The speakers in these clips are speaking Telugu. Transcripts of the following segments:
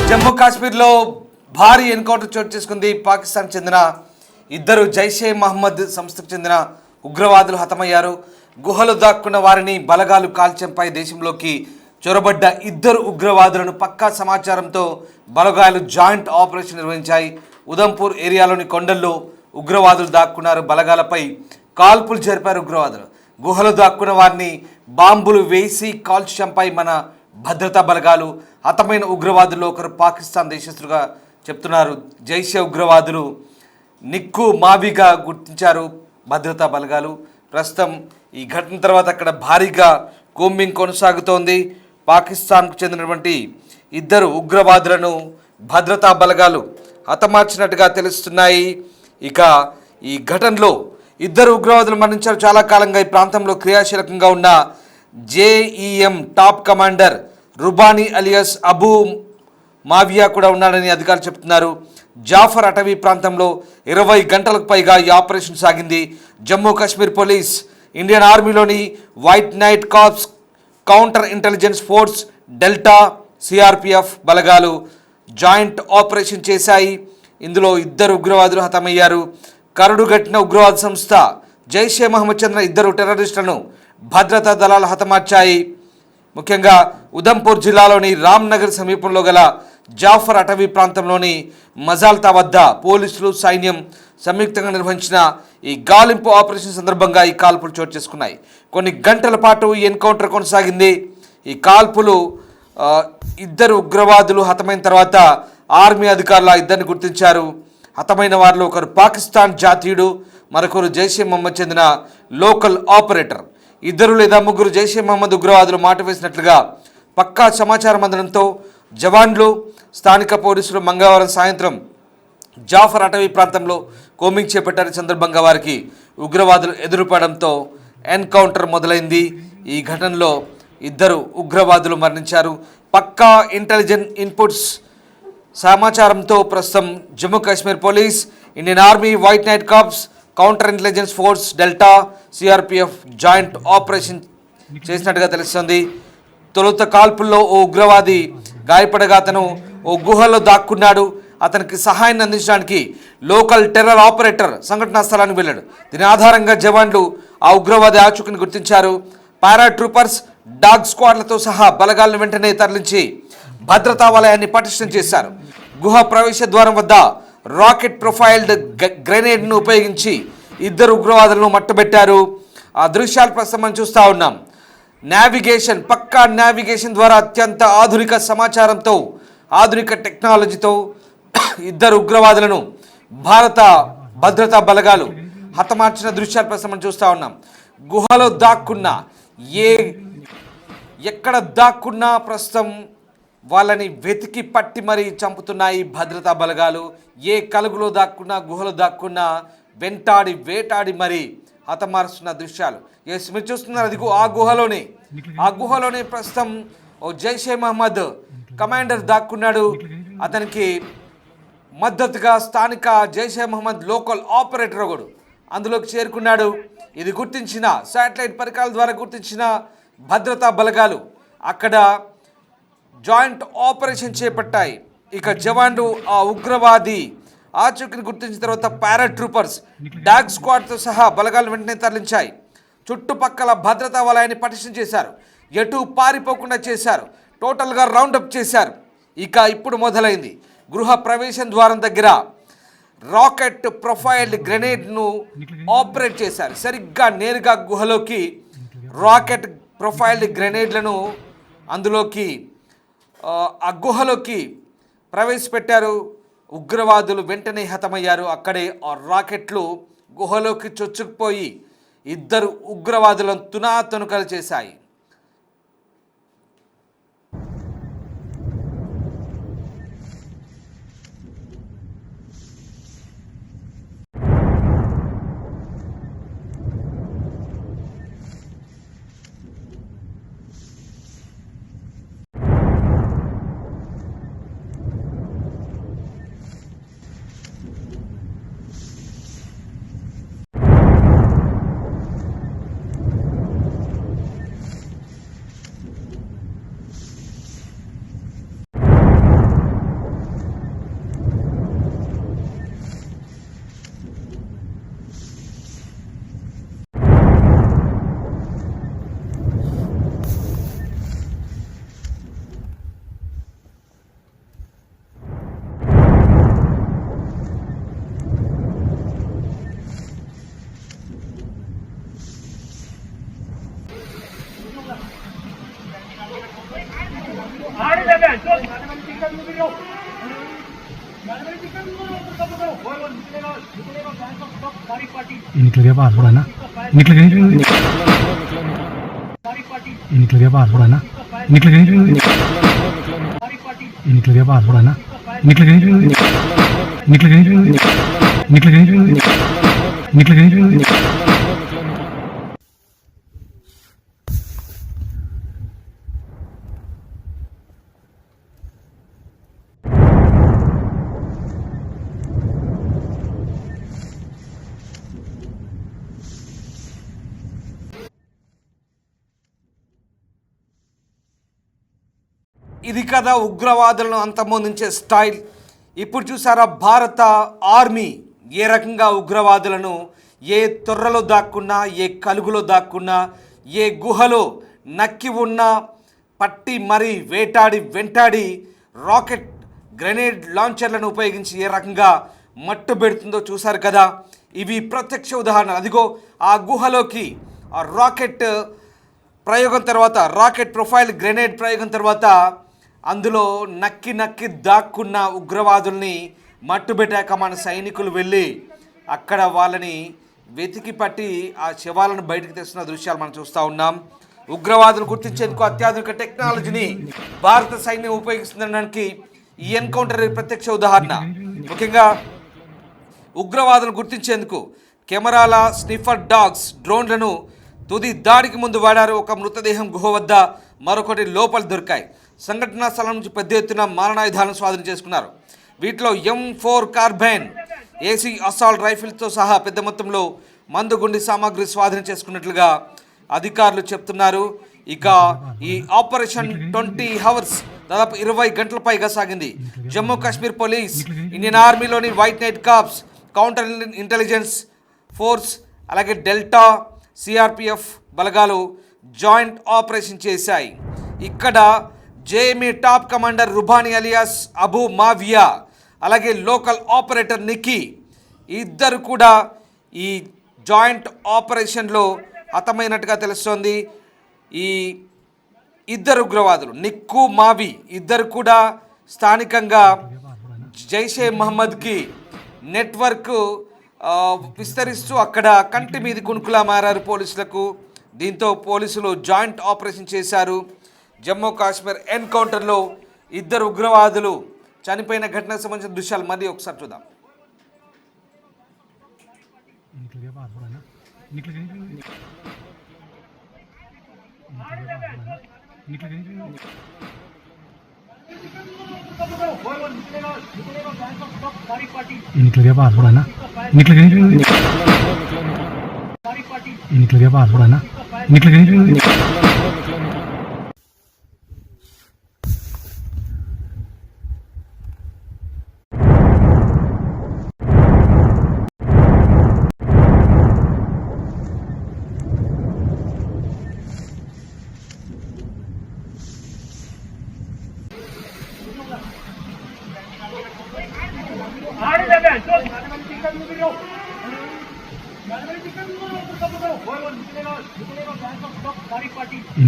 జమ్మూ కాశ్మీర్లో భారీ ఎన్కౌంటర్ చోటు చేసుకుంది. పాకిస్తాన్ చెందిన ఇద్దరు జైషే మహమ్మద్ సంస్థకు చెందిన ఉగ్రవాదులు హతమయ్యారు. గుహలు దాక్కున్న వారిని బలగాలు కాల్చంపై దేశంలోకి చొరబడ్డ ఇద్దరు ఉగ్రవాదులను పక్కా సమాచారంతో బలగాలు జాయింట్ ఆపరేషన్ నిర్వహించాయి. ఉదంపూర్ ఏరియాలోని కొండల్లో ఉగ్రవాదులు దాక్కున్నారు. బలగాలపై కాల్పులు జరిపారు ఉగ్రవాదులు. గుహలు దాక్కున్న వారిని బాంబులు వేసి కాల్చంపై మన భద్రతా బలగాలు. హతమైన ఉగ్రవాదుల్లో ఒకరు పాకిస్తాన్ దేశస్తులుగా చెప్తున్నారు. జైషే ఉగ్రవాదులు నిక్కు మావిగా గుర్తించారు భద్రతా బలగాలు. ప్రస్తుతం ఈ ఘటన తర్వాత అక్కడ భారీగా కూంబింగ్ కొనసాగుతోంది. పాకిస్తాన్కు చెందినటువంటి ఇద్దరు ఉగ్రవాదులను భద్రతా బలగాలు హతమార్చినట్టుగా తెలుస్తున్నాయి. ఇక ఈ ఘటనలో ఇద్దరు ఉగ్రవాదులు మరణించారు. చాలా కాలంగా ఈ ప్రాంతంలో క్రియాశీలకంగా ఉన్న JEM top commander Rubani alias Abu Mavia కూడా ఉన్నాడని అధికారులు చెప్తున్నారు. జాఫర్ అటవీ ప్రాంతంలో 20 గంటలకు పైగా ఈ ఆపరేషన్ సాగింది. జమ్మూ కాశ్మీర్ పోలీస్, ఇండియన్ ఆర్మీలోని white night corps, counter intelligence force, delta, CRPF బలగాలు జాయింట్ ఆపరేషన్ చేశాయి. ఇందులో ఇద్దరు ఉగ్రవాదులు హతమయ్యారు. కరడుగట్టిన ఉగ్రవాద సంస్థ జైషే మహమ్మద్ చెందిన ఇద్దరు టెర్రరిస్టులను భద్రతా దళాలు హతమార్చాయి. ముఖ్యంగా ఉదంపూర్ జిల్లాలోని రామ్నగర్ సమీపంలో గల జాఫర్ అటవీ ప్రాంతంలోని మజాల్తా వద్ద పోలీసులు, సైన్యం సంయుక్తంగా నిర్వహించిన ఈ గాలింపు ఆపరేషన్ సందర్భంగా ఈ కాల్పులు చోటు చేసుకున్నాయి. కొన్ని గంటల పాటు ఈ ఎన్కౌంటర్ కొనసాగింది. ఈ కాల్పులు ఇద్దరు ఉగ్రవాదులు హతమైన తర్వాత ఆర్మీ అధికారులు ఇద్దరిని గుర్తించారు. హతమైన వారిలో ఒకరు పాకిస్తాన్ జాతీయుడు, మరొకరు జైషే మహమ్మద్ చెందిన లోకల్ ఆపరేటర్. ఇద్దరు లేదా ముగ్గురు జైషే మహమ్మద్ ఉగ్రవాదులు మాట వేసినట్లుగా పక్కా సమాచారం అందడంతో జవాన్లు, స్థానిక పోలీసులు మంగళవారం సాయంత్రం జాఫర్ అటవీ ప్రాంతంలో కోమింగ్ చేపట్టారు. సందర్భంగా వారికి ఉగ్రవాదులు ఎదురుపడడంతో ఎన్కౌంటర్ మొదలైంది. ఈ ఘటనలో ఇద్దరు ఉగ్రవాదులు మరణించారు. పక్కా ఇంటెలిజెన్స్ ఇన్పుట్స్ సమాచారంతో ప్రస్తుతం Jammu Kashmir police, Indian army, white night corps, counter intelligence force, delta, CRPF joint operation చేసినట్టుగా తెలుస్తుంది. తొలుత కాల్పుల్లో ఓ ఉగ్రవాది గాయపడగా అతను ఓ గుహలో దాక్కున్నాడు. అతనికి సహాయాన్ని అందించడానికి లోకల్ టెర్రర్ ఆపరేటర్ సంఘటనా స్థలానికి వెళ్ళాడు. దీని ఆధారంగా జవాన్లు ఆ ఉగ్రవాది ఆచూకీని గుర్తించారు. పారాట్రూపర్స్, డాగ్ స్క్వాడ్లతో సహా బలగాలను వెంటనే తరలించి భద్రతా వలయాన్ని పటిష్టం చేశారు. గుహ ప్రవేశ ద్వారం వద్ద రాకెట్ ప్రొఫైల్డ్ గ్రెనేడ్ను ఉపయోగించి ఇద్దరు ఉగ్రవాదులను మట్టుబెట్టారు. ఆ దృశ్యాలు ప్రస్తుతం మనం చూస్తూ ఉన్నాం. నావిగేషన్, పక్కా నావిగేషన్ ద్వారా అత్యంత ఆధునిక సమాచారంతో, ఆధునిక టెక్నాలజీతో ఇద్దరు ఉగ్రవాదులను భారత భద్రతా బలగాలు హతమార్చిన దృశ్యాలు ప్రస్తుతం మనం చూస్తూ ఉన్నాం. గుహలో దాక్కున్నా, ఎక్కడ దాక్కున్నా ప్రస్తుతం వాళ్ళని వెతికి పట్టి మరీ చంపుతున్నాయి భద్రతా బలగాలు. ఏ కలుగులో దాక్కున్నా, గుహలో దాక్కున్నా వెంటాడి వేటాడి మరీ హతమారుస్తున్న దృశ్యాలు మీరు చూస్తున్నారు. అది ఆ గుహలోనే ప్రస్తుతం ఓ జైషే మహమ్మద్ కమాండర్ దాక్కున్నాడు. అతనికి మద్దతుగా స్థానిక జైషే మహమ్మద్ లోకల్ ఆపరేటర్ ఒకడు అందులోకి చేరుకున్నాడు. ఇది గుర్తించిన శాటిలైట్ పరికరాల ద్వారా గుర్తించిన భద్రతా బలగాలు అక్కడ జాయింట్ ఆపరేషన్ చేపట్టాయి. ఇక జవాన్లు ఆ ఉగ్రవాది ఆచూకీని గుర్తించిన తర్వాత పారాట్రూపర్స్, డాగ్ స్క్వాడ్తో సహా బలగాలు వెంటనే తరలించాయి. చుట్టుపక్కల భద్రతా వలయాన్ని పటిష్టం చేశారు. ఎటు పారిపోకుండా చేశారు. టోటల్గా రౌండప్ చేశారు. ఇక ఇప్పుడు మొదలైంది. గృహ ప్రవేశం ద్వారం దగ్గర రాకెట్ ప్రొఫైల్డ్ గ్రెనేడ్ను ఆపరేట్ చేశారు. సరిగ్గా నేరుగా గుహలోకి రాకెట్ ప్రొఫైల్డ్ గ్రెనేడ్లను అందులోకి ఆ గుహలోకి ప్రవేశపెట్టారు. ఉగ్రవాదులు వెంటనే హతమయ్యారు. అక్కడే ఆ రాకెట్లు గుహలోకి చొచ్చుకుపోయి ఇద్దరు ఉగ్రవాదులను తునాతునకలు చేశాయి. निकल गया बाहर थोड़ा ना निकल गया निकल गया बाहर थोड़ा ना निकल गया निकल गया बाहर थोड़ा ना निकल गया निकल गया निकल गया निकल गया ఇది కదా ఉగ్రవాదులను అంతమొందించే స్టైల్. ఇప్పుడు చూసారా భారత ఆర్మీ ఏ రకంగా ఉగ్రవాదులను ఏ తొర్రలో దాక్కున్నా, ఏ కలుగులో దాక్కున్నా, ఏ గుహలో నక్కి ఉన్నా పట్టి మరీ వేటాడి వెంటాడి రాకెట్ గ్రెనేడ్ లాంచర్లను ఉపయోగించి ఏ రకంగా మట్టు పెడుతుందో చూసారు కదా. ఇవి ప్రత్యక్ష ఉదాహరణ. అదిగో ఆ గుహలోకి ఆ రాకెట్ ప్రయోగం తర్వాత, రాకెట్ ప్రొఫైల్ గ్రెనేడ్ ప్రయోగం తర్వాత అందులో నక్కి నక్కి దాక్కున్న ఉగ్రవాదుల్ని మట్టుబెట్టాక మన సైనికులు వెళ్ళి అక్కడ వాళ్ళని వెతికి పట్టి ఆ శవాలను బయటకు తెస్తున్న దృశ్యాలు మనం చూస్తూ ఉన్నాం. ఉగ్రవాదులు గుర్తించేందుకు అత్యాధునిక టెక్నాలజీని భారత సైన్యం ఉపయోగిస్తుందనడానికి ఈ ఎన్కౌంటర్ ప్రత్యక్ష ఉదాహరణ. ముఖ్యంగా ఉగ్రవాదులు గుర్తించేందుకు కెమెరాల, స్నిఫర్ డాగ్స్, డ్రోన్లను తుది దాడికి ముందు వాడారు. ఒక మృతదేహం గుహ వద్ద, మరొకటి లోపల దొరికాయి. సంఘటనా స్థలం నుంచి పెద్ద ఎత్తున మారణాయుధాలను స్వాధీనం చేసుకున్నారు. వీటిలో M4 కార్బైన్, ఏసీ అసాల్ట్ రైఫిల్తో సహా పెద్ద మొత్తంలో మందుగుండి సామాగ్రి స్వాధీనం చేసుకున్నట్లుగా అధికారులు చెప్తున్నారు. ఇక ఈ ఆపరేషన్ 20 అవర్స్, దాదాపు 20 గంటల పైగా సాగింది. జమ్మూ కాశ్మీర్ పోలీస్, ఇండియన్ ఆర్మీలోని white night corps, counter intelligence force, అలాగే డెల్టా, సిఆర్పిఎఫ్ బలగాలు జాయింట్ ఆపరేషన్ చేశాయి. ఇక్కడ JMA top commander Rubani alias Abu Mavia, అలాగే లోకల్ ఆపరేటర్ నిక్కీ, ఇద్దరు కూడా ఈ జాయింట్ ఆపరేషన్లో హతమైనట్టుగా తెలుస్తోంది. ఈ ఇద్దరు ఉగ్రవాదులు నిక్కు, మావి ఇద్దరు కూడా స్థానికంగా జైషే మహమ్మద్కి నెట్వర్క్ విస్తరిస్తూ అక్కడ కంటి మీది కునుకులా మారారు పోలీసులకు. దీంతో పోలీసులు జాయింట్ ఆపరేషన్ చేశారు. జమ్మూ కాశ్మీర్ ఎన్కౌంటర్లో ఇద్దరు ఉగ్రవాదులు చనిపోయిన ఘటనకు సంబంధించిన దృశ్యాలు మళ్ళీ ఒకసారి చూద్దాం. निकल गया बाहर थोड़ा ना निकल गया निकल गया बाहर थोड़ा ना निकल गया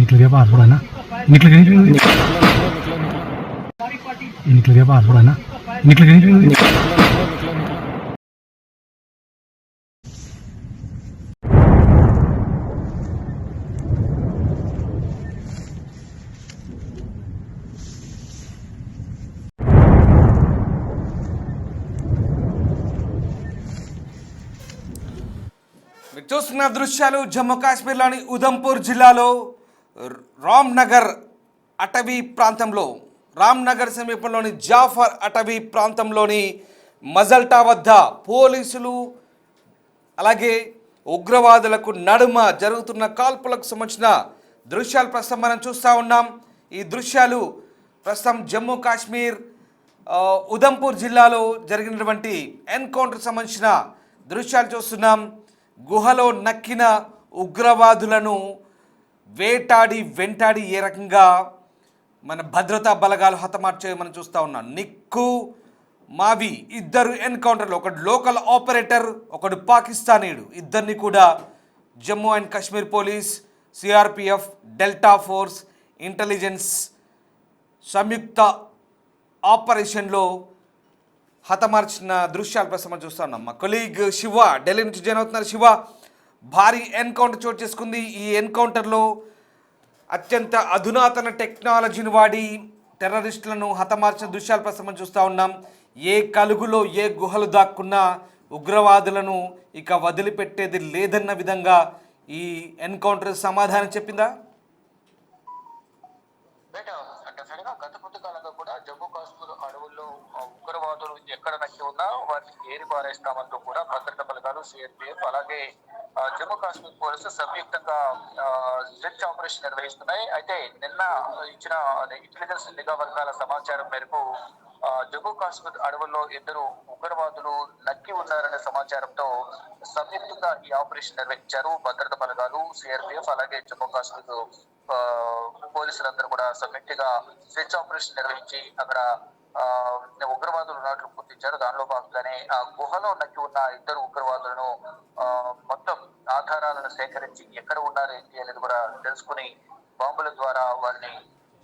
निकल गया बाहर थोड़ा ना निकल गया निकल गया बाहर थोड़ा ना निकल गया మీరు చూస్తున్న దృశ్యాలు జమ్మూ కాశ్మీర్లోని ఉధంపూర్ జిల్లాలో రామ్నగర్ అటవీ ప్రాంతంలో, రామ్నగర్ సమీపంలోని జాఫర్ అటవీ ప్రాంతంలోని మజల్టా వద్ద పోలీసులు అలాగే ఉగ్రవాదులకు నడుమ జరుగుతున్న కాల్పులకు సంబంధించిన దృశ్యాలు ప్రస్తుతం మనం చూస్తూ ఉన్నాం. ఈ దృశ్యాలు ప్రస్తుతం జమ్మూ కాశ్మీర్ ఉధంపూర్ జిల్లాలో జరిగినటువంటి ఎన్కౌంటర్కి సంబంధించిన దృశ్యాలు చూస్తున్నాం. గుహలో నక్కిన ఉగ్రవాదులను వేటాడి వెంటాడి ఏ రకంగా మన భద్రతా బలగాలు హతమార్చే మనం చూస్తూ ఉన్నాం. నిక్కు, మావి ఇద్దరు ఎన్కౌంటర్లో, ఒకడు లోకల్ ఆపరేటర్, ఒకడు పాకిస్తానీయుడు, ఇద్దరిని కూడా Jammu and Kashmir police, CRPF, delta force, intelligence సంయుక్త ఆపరేషన్లో హతమార్చిన దృశ్యాలు ప్రస్తుతం చూస్తున్నాం. మా కొలీగ్ శివ ఢిల్లీ నుంచి జాయిన్ అవుతున్నారు. శివ, భారీ ఎన్కౌంటర్ చోటు చేసుకుంది. ఈ ఎన్కౌంటర్లో అత్యంత అధునాతన టెక్నాలజీని వాడి టెర్రరిస్టులను హతమార్చిన దృశ్యాలు ప్రస్తుతం చూస్తూ ఉన్నాం. ఏ కలుగులో ఏ గుహలు దాక్కున్నా ఉగ్రవాదులను ఇక వదిలిపెట్టేది లేదన్న విధంగా ఈ ఎన్కౌంటర్ సమాధానం చెప్పిందా? గత కొద్ది కాలంగా కూడా జమ్మూ కాశ్మీర్ అడవుల్లో ఉగ్రవాదులు ఎక్కడ నక్కి ఉన్నా వాటిని ఏరి పారేస్తామంటూ కూడా భద్రతా బలగాలు, సిఆర్పిఎఫ్, అలాగే జమ్మూ కాశ్మీర్ పోలీసులు సంయుక్తంగా సెర్చ్ ఆపరేషన్ నిర్వహిస్తున్నాయి. అయితే నిన్న ఇచ్చిన ఇంటెలిజెన్స్ నిఘా వర్గాల సమాచారం మేరకు జమ్మూ కాశ్మీర్ అడవుల్లో 2 ఉగ్రవాదులు నక్కి ఉన్నారనే సమాచారంతో సంయుక్తంగా ఈ ఆపరేషన్ నిర్వహించారు. భద్రతా బలగాలు, సిఆర్పిఎఫ్, అలాగే జమ్మూ కాశ్మీర్ పోలీసులందరూ కూడా సంయుక్తంగా సెర్చ్ ఆపరేషన్ నిర్వహించి అక్కడ ఉగ్రవాదులు ఉన్నట్లు గుర్తించారు. దానిలో భాగంగానే ఆ గుహలో నక్కి ఉన్న 2 ఉగ్రవాదులను మొత్తం ఆధారాలను సేకరించి ఎక్కడ ఉన్నారు ఏంటి అనేది కూడా తెలుసుకుని బాంబుల ద్వారా వారిని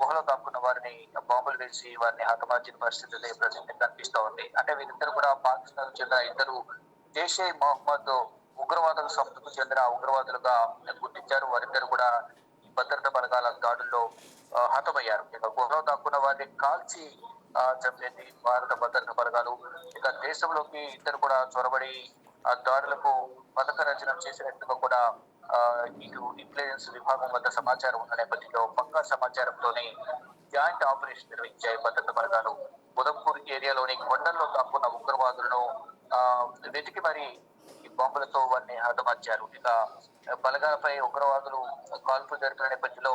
గుహలో దాక్కున్న వారిని బాంబులు వేసి వారిని హతమార్చిన పరిస్థితి ప్రజెంట్ కనిపిస్తూ ఉంది. అంటే వీరిద్దరు కూడా పాకిస్తాన్ చెందిన 2 జైషే మహమ్మద్ ఉగ్రవాదుల సంస్థకు చెందిన ఉగ్రవాదులుగా గుర్తించారు. వారిద్దరు కూడా భద్రతా బలగాల దాడుల్లో హతమయ్యారు. ఇక గుహలో దాక్కున్న వారిని కాల్చి చంపేది భారత భద్రతా బలగాలు. ఇక దేశంలోకి ఇద్దరు కూడా చొరబడి ఆ దాడులకు పథక రచన చేసినట్టుగా కూడా ఇటు ఇంటెలిజెన్స్ విభాగం వద్ద సమాచారం ఉన్న నేపథ్యంలో పక్కా సమాచారంతోనే జాయింట్ ఆపరేషన్ నిర్వహించాయి భద్రతా బలగాలు. ఉదంపూర్ ఏరియాలోని కొండల్లో దాక్కున్న ఉగ్రవాదులను వెతికి మరి ఈ బాంబులతో వారిని హతమార్చారు. ఇక బలగాలపై ఉగ్రవాదులు కాల్పులు జరిపిన నేపథ్యంలో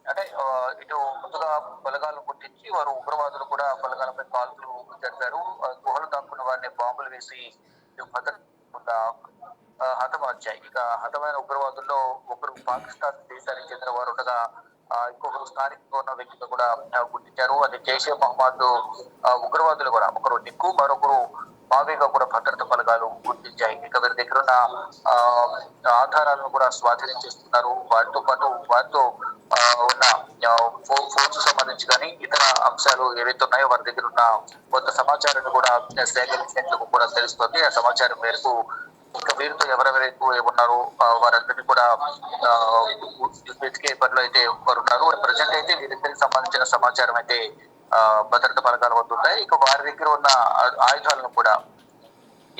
అంటే ఇటు ముందుగా బలగాలను గుర్తించి వారు ఉగ్రవాదులు కూడా బలగాలపై కాల్పులు జరిపారు. గుహలు దాక్కున్న వారిని బాంబులు వేసి భద్రత హతమార్చాయి. ఇక హతమైన ఉగ్రవాదుల్లో ఒకరు పాకిస్తాన్ దేశానికి చెందిన వారు ఉండగా ఇంకొకరు స్థానికంగా ఉన్న వ్యక్తిగా కూడా గుర్తించారు. అది జైషే మహమ్మద్ ఉగ్రవాదులు కూడా ఒకరు నిక్కు, మరొకరు మావేగా కూడా భద్రతా బలగాలు గుర్తించాయి. ఇక వీరి దగ్గర ఉన్న ఆధారాలను కూడా స్వాధీనం చేస్తున్నారు. వాటితో పాటు వారితో ఉన్న ఫోన్స్ సంబంధించి కానీ ఇతర అంశాలు ఏవైతే ఉన్నాయో వారి దగ్గర ఉన్న కొంత సమాచారాన్ని కూడా సేకరించినట్లు కూడా తెలుస్తుంది. ఆ సమాచారం మేరకు ఇంకా వీరితో ఎవరెవరైతే ఉన్నారో వారందరినీ కూడా వెతికే పనిలో అయితే వారు ఉన్నారు. ప్రజెంట్ అయితే వీరిద్దరికి సంబంధించిన సమాచారం అయితే భద్రతా బలగాల వద్ద ఉన్నాయి. ఇక వారి దగ్గర ఉన్న ఆయుధాలను కూడా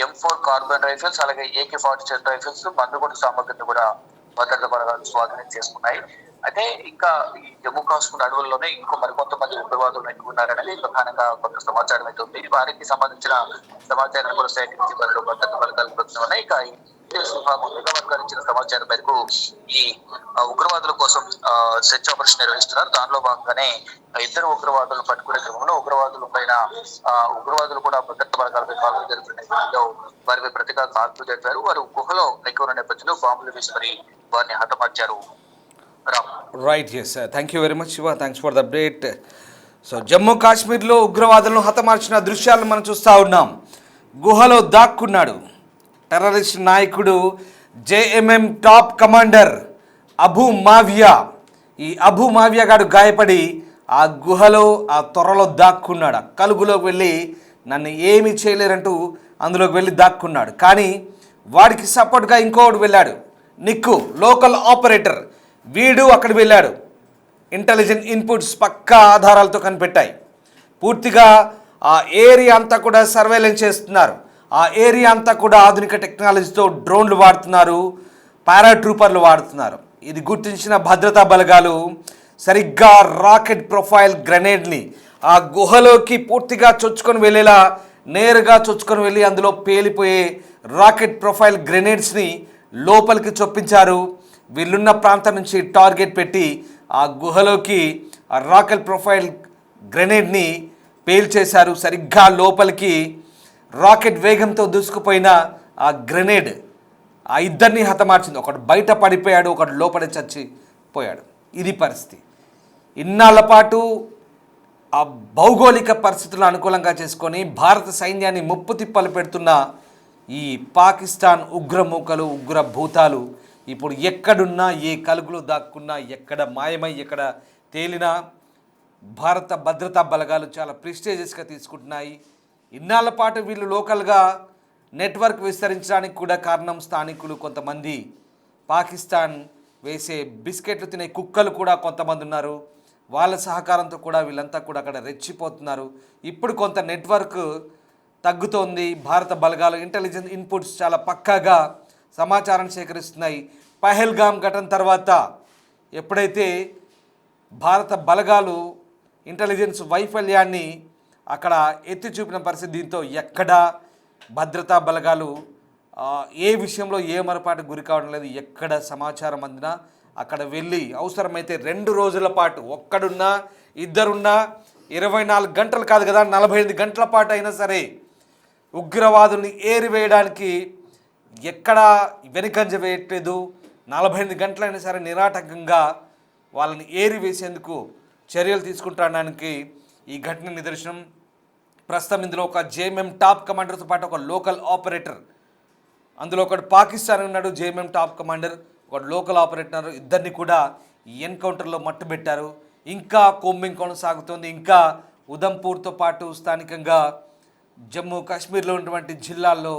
M4 కార్బన్ రైఫిల్స్, అలాగే AK-47 రైఫిల్స్, మందుగుండు సామగ్రిని కూడా భద్రతా బలగాలు స్వాధీనం చేసుకున్నాయి. అయితే ఇంకా ఈ జమ్మూ కాశ్మీర్ అడవుల్లోనే ఇంకో మరికొంతమంది ఉగ్రవాదులు నక్కి ఉన్నారనేది ప్రధానంగా కొంత సమాచారం అయితే ఉంది. వారికి సంబంధించిన సమాచారాన్ని కూడా సేకరించి వారిలో భద్రతా బలగాలు ఉన్నాయి. ఇక వర్గాలు ఇచ్చిన సమాచారం మేరకు ఈ ఉగ్రవాదుల కోసం సెర్చ్ ఆపరేషన్ నిర్వహిస్తున్నారు. దానిలో భాగంగానే 2 ఉగ్రవాదులను పట్టుకునే క్రమంలో ఉగ్రవాదుల పైన ఉగ్రవాదులు కూడా భద్రతా బలగాలపై కాల్పులు జరిపిన నేపథ్యంలో వారిపై ప్రతిగా కాల్పులు జరిపారు. వారు గుహలో నెక్కి ఉన్న నేపథ్యంలో బాంబులు వేసి మరి వారిని హతమార్చారు. Right, yes, thank you very much Shiva, thanks for the update. So Jammu కాశ్మీర్లో ఉగ్రవాదులను హతమార్చిన దృశ్యాలను మనం చూస్తూ ఉన్నాం. గుహలో దాక్కున్నాడు టెర్రరిస్ట్ నాయకుడు JMM టాప్ కమాండర్ అబూ మావియా. ఈ అబూ మావియా గారు గాయపడి ఆ గుహలో ఆ త్వరలో దాక్కున్నాడు. ఆ కలుగులోకి వెళ్ళి నన్ను ఏమీ చేయలేరంటూ అందులోకి వెళ్ళి దాక్కున్నాడు. కానీ వాడికి సపోర్ట్గా ఇంకోటి వెళ్ళాడు, నిక్కు, లోకల్ ఆపరేటర్. వీడు అక్కడ వెళ్ళాడు. ఇంటెలిజెంట్ ఇన్పుట్స్ పక్కా ఆధారాలతో కనిపెట్టాయి. పూర్తిగా ఆ ఏరియా అంతా కూడా సర్వేలెన్స్ చేస్తున్నారు. ఆ ఏరియా అంతా కూడా ఆధునిక టెక్నాలజీతో డ్రోన్లు వాడుతున్నారు, పారాట్రూపర్లు వాడుతున్నారు. ఇది గుర్తించిన భద్రతా బలగాలు సరిగ్గా రాకెట్ ప్రొఫైల్ గ్రెనేడ్ని ఆ గుహలోకి పూర్తిగా చొచ్చుకొని వెళ్ళేలా నేరుగా చొచ్చుకొని వెళ్ళి అందులో పేలిపోయే రాకెట్ ప్రొఫైల్ గ్రెనేడ్స్ని లోపలికి చొప్పించారు. వీళ్ళున్న ప్రాంతం నుంచి టార్గెట్ పెట్టి ఆ గుహలోకి ఆ రాకెట్ ప్రొఫైల్ గ్రెనేడ్ని పేల్చేశారు. సరిగ్గా లోపలికి రాకెట్ వేగంతో దూసుకుపోయిన ఆ గ్రెనేడ్ ఆ ఇద్దరిని హతమార్చింది. ఒకడు బయట పడిపోయాడు, ఒకడు లోపల చచ్చిపోయాడు. ఇది పరిస్థితి. ఇన్నాళ్ల పాటు ఆ భౌగోళిక పరిస్థితులను అనుకూలంగా చేసుకొని భారత సైన్యాన్ని ముప్పు తిప్పలు పెడుతున్న ఈ పాకిస్తాన్ ఉగ్రమూకలు, ఉగ్ర భూతాలు ఇప్పుడు ఎక్కడున్నా, ఏ కలుగులు దాక్కున్నా, ఎక్కడ మాయమై ఎక్కడ తేలినా భారత భద్రతా బలగాలు చాలా ప్రిస్టేజియస్గా తీసుకుంటున్నాయి. ఇన్నాళ్ల పాటు వీళ్ళు లోకల్గా నెట్వర్క్ విస్తరించడానికి కూడా కారణం స్థానికులు కొంతమంది, పాకిస్తాన్ వేసే బిస్కెట్లు తినే కుక్కలు కూడా కొంతమంది ఉన్నారు. వాళ్ళ సహకారంతో కూడా వీళ్ళంతా కూడా అక్కడ రెచ్చిపోతున్నారు. ఇప్పుడు కొంత నెట్వర్క్ తగ్గుతోంది. భారత బలగాలు ఇంటెలిజెన్స్ ఇన్పుట్స్ చాలా పక్కాగా సమాచారం సేకరిస్తున్నాయి. పహల్గామ్ ఘటన తర్వాత ఎప్పుడైతే భారత బలగాలు ఇంటెలిజెన్స్ వైఫల్యాన్ని అక్కడ ఎత్తి చూపిన పరిస్థితి, దీంతో ఎక్కడ భద్రతా బలగాలు ఏ విషయంలో ఏ మరపాటు గురి కావడం లేదు. ఎక్కడ సమాచారం అందినా అక్కడ వెళ్ళి అవసరమైతే 2 రోజుల పాటు ఒక్కడున్నా ఇద్దరున్నా 24 గంటలు కాదు కదా 48 గంటల పాటు అయినా సరే ఉగ్రవాదుల్ని ఏరివేయడానికి ఎక్కడా వెనుకంజ వేయట్లేదు. 48 గంటలైనా సరే నిరాటంకంగా వాళ్ళని ఏరివేసేందుకు చర్యలు తీసుకుంటానికి ఈ ఘటన నిదర్శనం. ప్రస్తుతం ఇందులో ఒక జేఎంఎం టాప్ కమాండర్తో పాటు ఒక లోకల్ ఆపరేటర్, అందులో ఒకటి పాకిస్తాన్ ఉన్నాడు జేఎంఎం టాప్ కమాండర్, ఒక లోకల్ ఆపరేటర్, ఇద్దరిని కూడా ఈ ఎన్కౌంటర్లో మట్టుబెట్టారు. ఇంకా కోంబింగ్ కొనసాగుతోంది. ఇంకా ఉదంపూర్తో పాటు స్థానికంగా జమ్మూ కాశ్మీర్లో ఉన్నటువంటి జిల్లాల్లో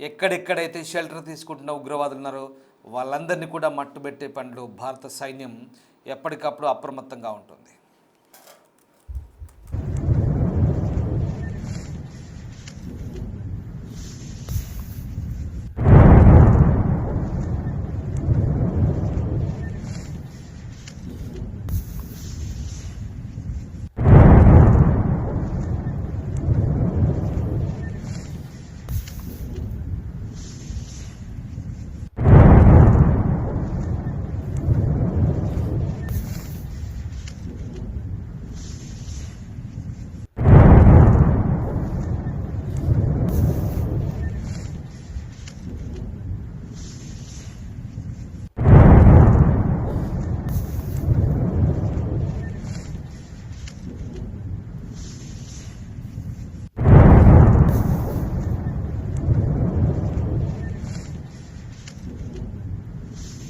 ఎక్కడెక్కడైతే షెల్టర్ తీసుకుంటున్న ఉగ్రవాదులు ఉన్నారో వాళ్ళందరినీ కూడా మట్టుబెట్టే పనిలో భారత సైన్యం ఎప్పటికప్పుడు అప్రమత్తంగా ఉంటుంది.